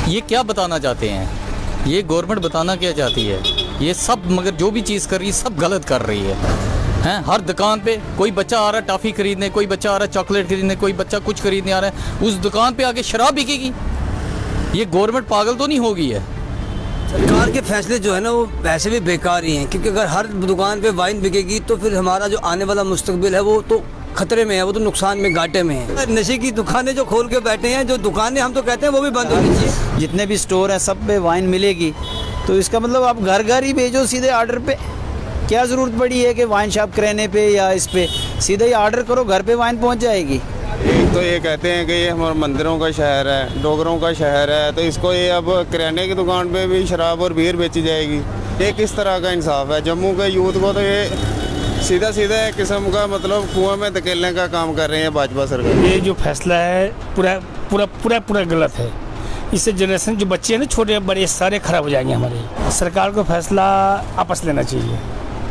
ये क्या बताना चाहते हैं? ये गवर्नमेंट बताना क्या चाहती है? ये सब मगर जो भी चीज़ कर रही है सब गलत कर रही है। हर दुकान पे कोई बच्चा आ रहा है टॉफ़ी खरीदने, कोई बच्चा आ रहा है चॉकलेट खरीदने, कोई बच्चा कुछ खरीदने आ रहा है, उस दुकान पे आके शराब बिकेगी। ये गवर्नमेंट पागल तो नहीं हो गई है? सरकार के फैसले जो है ना वो वैसे भी बेकार ही हैं, क्योंकि अगर हर दुकान पे वाइन बिकेगी तो फिर हमारा जो आने वाला मुस्तकबिल है वो तो खतरे में है, वो तो नुकसान में, घाटे में है। नशे की दुकानें जो खोल के बैठे हैं, जो दुकानें हम तो कहते हैं वो भी बंद होनी चाहिए। जितने भी स्टोर हैं सब पे वाइन मिलेगी, तो इसका मतलब आप घर घर ही भेजो सीधे ऑर्डर पे। क्या ज़रूरत पड़ी है कि वाइन शॉप कराने पे या इस पे, सीधे ही ऑर्डर करो, घर पे वाइन पहुंच जाएगी। एक तो ये कहते हैं कि ये हमारे मंदिरों का शहर है, डोगरों का शहर है, तो इसको ये अब किराने की दुकान पे भी शराब और बीयर बेची जाएगी। ये किस तरह का इंसाफ है? जम्मू के यूथ को तो ये सीधा सीधा एक किस्म का मतलब कुआं में धकेलने का काम कर रहे हैं भाजपा सरकार। ये जो फैसला है पूरा गलत है। इससे जनरेशन जो बच्चे हैं ना, छोटे बड़े सारे खराब हो जाएंगे हमारे। सरकार को फैसला आपस लेना चाहिए।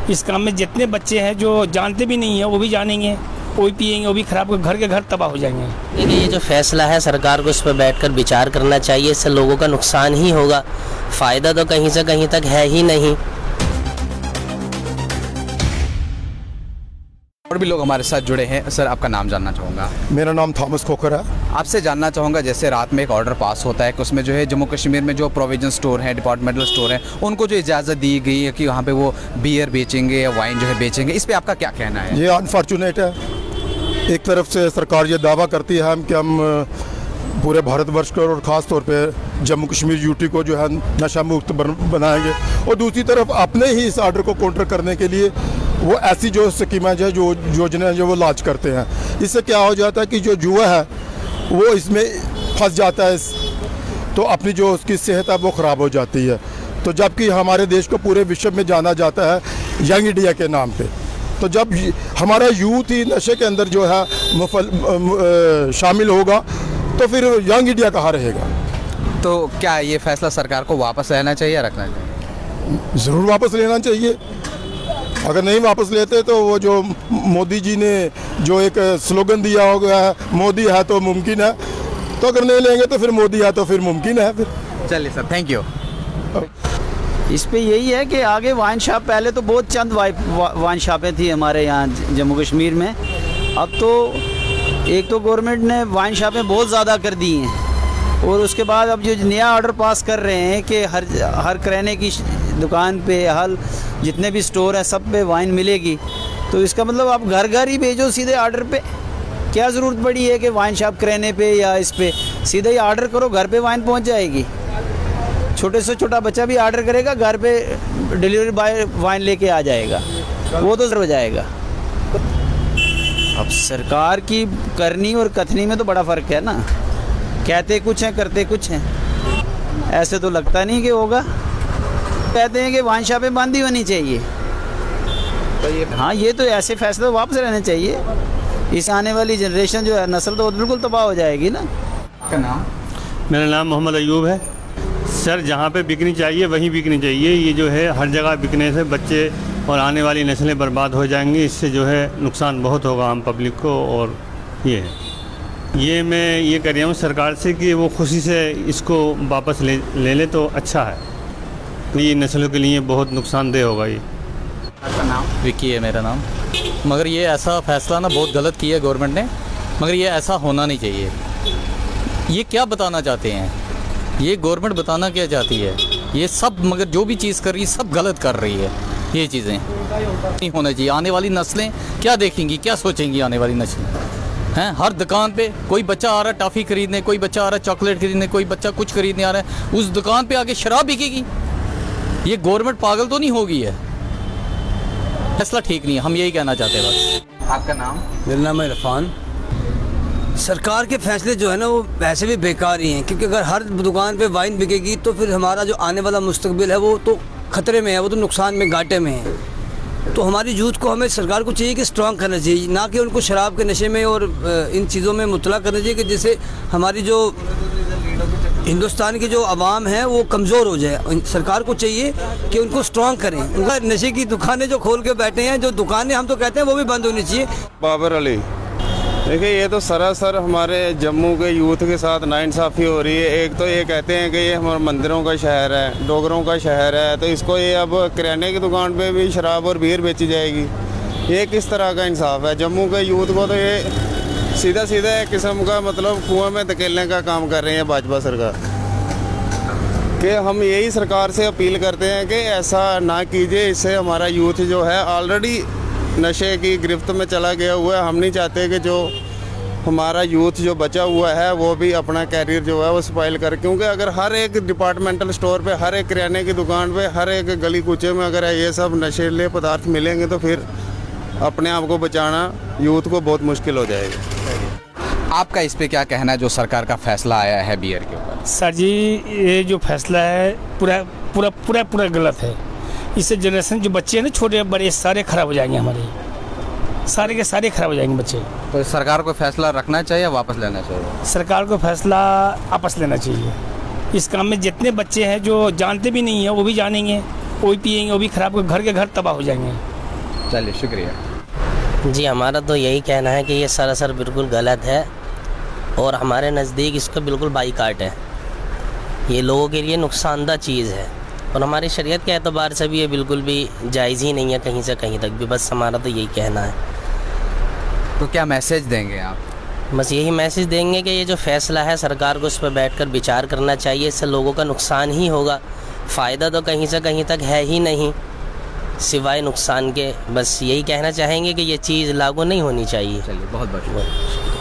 इस काम में जितने बच्चे हैं जो जानते भी नहीं है वो भी जानेंगे, वो भी पिएंगे, वो भी खराब, घर के घर तबाह हो जाएंगे। देखिए, ये जो फैसला है सरकार को इस पर बैठकर विचार करना चाहिए। इससे लोगों का नुकसान ही होगा, फ़ायदा तो कहीं से कहीं तक है ही नहीं। और भी लोग हमारे साथ जुड़े हैं। सर, आपका नाम जानना चाहूँगा। मेरा नाम थॉमस खोखर है। आपसे जानना चाहूँगा, जैसे रात में एक ऑर्डर पास होता है कि उसमें जो है जम्मू कश्मीर में जो प्रोविजन स्टोर हैं, डिपार्टमेंटल स्टोर हैं, उनको जो इजाज़त दी गई है कि वहाँ पे वो बियर बेचेंगे या वाइन जो है बेचेंगे, इस पर आपका क्या कहना है? ये अनफॉर्चुनेट है। एक तरफ से सरकार ये दावा करती है कि हम पूरे भारतवर्ष को और ख़ास तौर पे जम्मू कश्मीर यूटी को जो है नशा मुक्त बनाएंगे, और दूसरी तरफ अपने ही इस ऑर्डर को काउंटर करने के लिए वो ऐसी जो स्कीमें जो योजना जो वो लॉन्च करते हैं। इससे क्या हो जाता है कि जो युवा है वो इसमें फंस जाता है, तो अपनी जो उसकी सेहत है वो ख़राब हो जाती है। तो जबकि हमारे देश को पूरे विश्व में जाना जाता है यंग इंडिया के नाम पे, तो जब हमारा यूथ ही नशे के अंदर जो है शामिल होगा तो फिर यंग इंडिया कहाँ रहेगा? तो क्या ये फैसला सरकार को वापस लेना चाहिए या रखना चाहिए? ज़रूर वापस लेना चाहिए। अगर नहीं वापस लेते तो वो जो मोदी जी ने जो एक स्लोगन दिया होगा, मोदी है तो मुमकिन है, तो अगर नहीं लेंगे तो फिर मोदी है तो फिर मुमकिन है। फिर चलिए सर, थैंक यू। इस पे यही है कि आगे वाइन शॉप, पहले तो बहुत चंद वाइन शॉपें थी हमारे यहाँ जम्मू कश्मीर में। अब तो एक तो गवर्नमेंट ने वाइन शॉपें बहुत ज़्यादा कर दी हैं, और उसके बाद अब जो नया ऑर्डर पास कर रहे हैं कि हर किराने की दुकान पे, हर जितने भी स्टोर हैं सब पे वाइन मिलेगी, तो इसका मतलब आप घर घर ही भेजो सीधे ऑर्डर पे। क्या ज़रूरत पड़ी है कि वाइन शॉप कराने पे या इस पे, सीधे ही ऑर्डर करो, घर पे वाइन पहुंच जाएगी। छोटे से छोटा बच्चा भी ऑर्डर करेगा, घर पे डिलीवरी बॉय वाइन लेके आ जाएगा, वो तो हो जाएगा। अब सरकार की करनी और कथनी में तो बड़ा फ़र्क है ना। कहते कुछ हैं, करते कुछ हैं। ऐसे तो लगता नहीं कि होगा। कहते हैं कि वाइन शॉपें बंद ही होनी चाहिए, तो हाँ, ये तो ऐसे फैसले वापस रहने चाहिए। इस आने वाली जनरेशन जो है, नस्ल तो बिल्कुल तबाह हो जाएगी ना। आपका नाम? मेरा नाम मोहम्मद अयूब है। सर, जहाँ पे बिकनी चाहिए वहीं बिकनी चाहिए। ये जो है हर जगह बिकने से बच्चे और आने वाली नस्लें बर्बाद हो जाएंगी। इससे जो है नुकसान बहुत होगा आम पब्लिक को। और ये मैं ये कह रहा हूँ सरकार से कि वो खुशी से इसको वापस ले तो अच्छा है। ये नस्लों के लिए बहुत नुकसानदेह होगा। ये आपका नाम? विक्की है मेरा नाम। मगर ये ऐसा फैसला ना बहुत गलत किया गवर्नमेंट ने, मगर ये ऐसा होना नहीं चाहिए। ये क्या बताना चाहते हैं? ये गवर्नमेंट बताना क्या चाहती है? ये सब मगर जो भी चीज़ कर रही है सब गलत कर रही है। ये चीज़ें नहीं होना चाहिए। आने वाली नस्लें क्या देखेंगी, क्या सोचेंगी आने वाली नस्लें? हर दुकान पे कोई बच्चा आ रहा है टॉफ़ी खरीदने, कोई बच्चा आ रहा है चॉकलेट खरीदने, कोई बच्चा कुछ खरीदने आ रहा है, उस दुकान पे आके शराब बिकेगी। ये गवर्नमेंट पागल तो नहीं हो गई है? फैसला ठीक नहीं है, हम यही कहना चाहते हैं बस। आपका नाम? मेरा नाम है इरफान। सरकार के फैसले जो है ना वो वैसे भी बेकार ही हैं, क्योंकि अगर हर दुकान पे वाइन बिकेगी तो फिर हमारा जो आने वाला मुस्तकबिल है वो तो खतरे में है, वो तो नुकसान में, घाटे में है। तो हमारी यूथ को, हमें सरकार को चाहिए कि स्ट्रांग करना चाहिए, ना कि उनको शराब के नशे में और इन चीज़ों में मुतला करना चाहिए कि जिससे हमारी जो हिंदुस्तान की जो आवाम है वो कमज़ोर हो जाए। सरकार को चाहिए कि उनको स्ट्रांग करें। उनका नशे की दुकानें जो खोल के बैठे हैं, जो दुकानें हम तो कहते हैं वो भी बंद होनी चाहिए। बाबर अली। देखिए ये तो सरासर हमारे जम्मू के यूथ के साथ नाइंसाफ़ी हो रही है। एक तो ये कहते हैं कि ये हमारे मंदिरों का शहर है, डोगरों का शहर है, तो इसको ये अब किराने की दुकान पे भी शराब और बीयर बेची जाएगी। ये किस तरह का इंसाफ है? जम्मू के यूथ को तो ये सीधा सीधा एक किस्म का मतलब कुआं में धकेलने का काम कर रही है भाजपा सरकार। कि हम यही सरकार से अपील करते हैं कि ऐसा ना कीजिए, इससे हमारा यूथ जो है ऑलरेडी नशे की गिरफ्त में चला गया हुआ है। हम नहीं चाहते कि जो हमारा यूथ जो बचा हुआ है वो भी अपना कैरियर जो है वो स्पॉइल करे, क्योंकि अगर हर एक डिपार्टमेंटल स्टोर पे, हर एक किराने की दुकान पे, हर एक गली कूचे में अगर ये सब नशीले पदार्थ मिलेंगे तो फिर अपने आप को बचाना यूथ को बहुत मुश्किल हो जाएगा। आपका इस पे क्या कहना है जो सरकार का फैसला आया है बियर के ऊपर? सर जी, ये जो फैसला है पूरा पूरा पूरा पूरा गलत है। इससे जनरेशन जो बच्चे हैं ना, छोटे बड़े, सारे खराब हो जाएंगे, हमारे सारे के सारे खराब हो जाएंगे बच्चे। तो सरकार को फैसला रखना चाहिए या वापस लेना चाहिए? सरकार को फैसला वापस लेना चाहिए। इस काम में जितने बच्चे हैं जो जानते भी नहीं हैं वो भी जानेंगे, वो भी पिएंगे, वो भी खराब, घर के घर तबाह हो जाएंगे। चलिए, शुक्रिया जी, हमारा तो यही कहना है कि ये सरासर बिल्कुल गलत है और हमारे नज़दीक इसका बिल्कुल बाइकाट है। ये लोगों के लिए नुकसानदा चीज़ है और हमारी शरीयत के एतबार से भी ये बिल्कुल भी जायज़ ही नहीं है कहीं से कहीं तक भी। बस हमारा तो यही कहना है। तो क्या मैसेज देंगे आप? बस यही मैसेज देंगे कि ये जो फ़ैसला है सरकार को उस पर बैठकर विचार करना चाहिए। इससे लोगों का नुकसान ही होगा, फ़ायदा तो कहीं से कहीं तक है ही नहीं सिवाय नुकसान के। बस यही कहना चाहेंगे कि ये चीज़ लागू नहीं होनी चाहिए। चलिए, बहुत बहुत शुक्रिया।